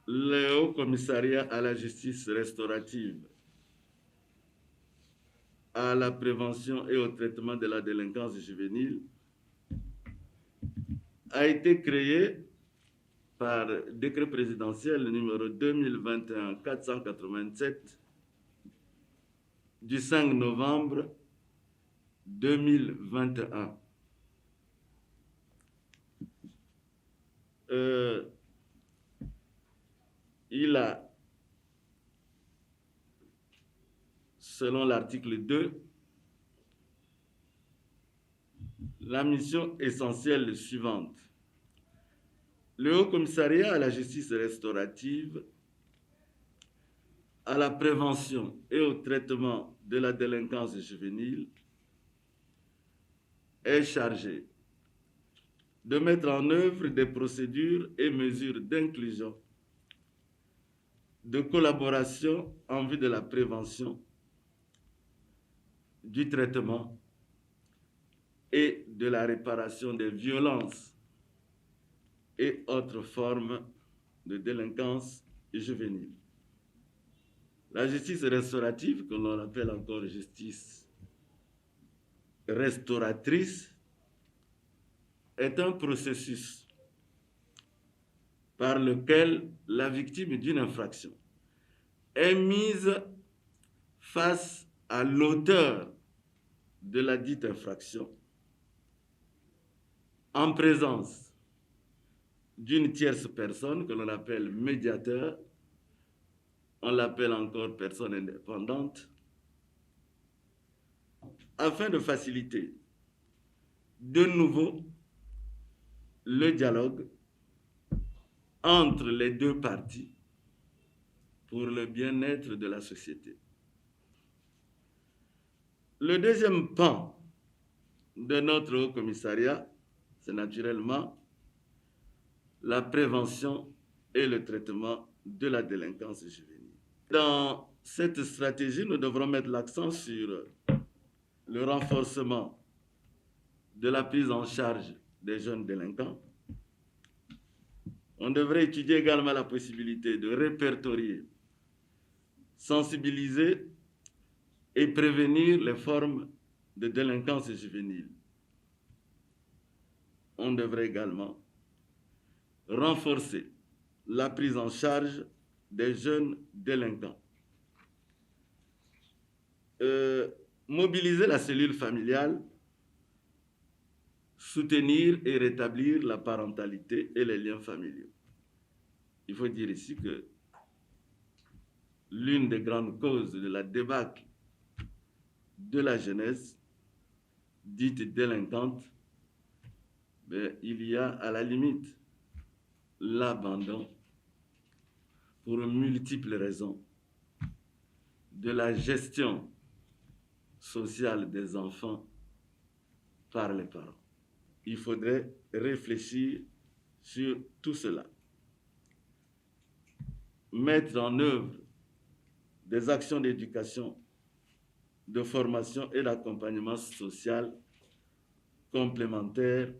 le Haut Commissariat à la justice restaurative, à la prévention et au traitement de la délinquance juvénile a été créé par décret présidentiel numéro 2021-487 du 5 novembre 2021. Il a, selon l'article 2, la mission essentielle suivante. Le Haut Commissariat à la justice restaurative, à la prévention et au traitement de la délinquance juvénile est chargé de mettre en œuvre des procédures et mesures d'inclusion, de collaboration en vue de la prévention, du traitement et de la réparation des violences et autres formes de délinquance juvénile. La justice restaurative, que l'on appelle encore justice restauratrice, est un processus par lequel la victime d'une infraction est mise face à l'auteur de la dite infraction en présence d'une tierce personne que l'on appelle médiateur, on l'appelle encore personne indépendante, afin de faciliter de nouveau le dialogue entre les deux parties pour le bien-être de la société. Le deuxième pan de notre Haut Commissariat, c'est naturellement la prévention et le traitement de la délinquance juvénile. Dans cette stratégie, nous devrons mettre l'accent sur le renforcement de la prise en charge des jeunes délinquants. On devrait étudier également la possibilité de répertorier, sensibiliser et prévenir les formes de délinquance juvénile. On devrait également renforcer la prise en charge des jeunes délinquants. Mobiliser la cellule familiale, soutenir et rétablir la parentalité et les liens familiaux. Il faut dire ici que l'une des grandes causes de la débâcle de la jeunesse dite délinquante, il y a à la limite l'abandon pour multiples raisons de la gestion sociale des enfants par les parents. Il faudrait réfléchir sur tout cela. Mettre en œuvre des actions d'éducation, de formation et d'accompagnement social complémentaires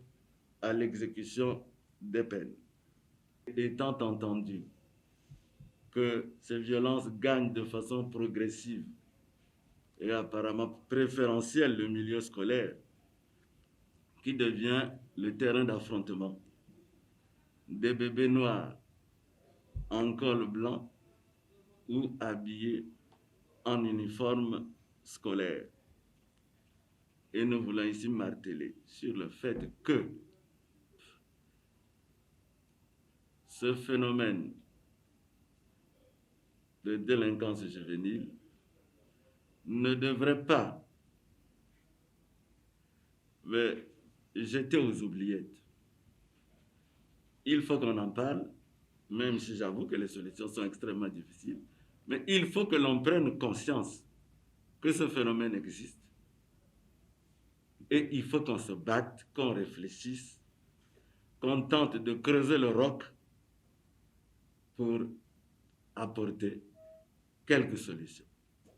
à l'exécution des peines. Étant entendu que ces violences gagnent de façon progressive et apparemment préférentielle le milieu scolaire, qui devient le terrain d'affrontement des bébés noirs en col blanc ou habillés en uniforme scolaire. Et nous voulons ici marteler sur le fait que ce phénomène de délinquance juvénile ne devrait pas jeter aux oubliettes. Il faut qu'on en parle, même si j'avoue que les solutions sont extrêmement difficiles, mais il faut que l'on prenne conscience que ce phénomène existe. Et il faut qu'on se batte, qu'on réfléchisse, qu'on tente de creuser le roc pour apporter quelques solutions.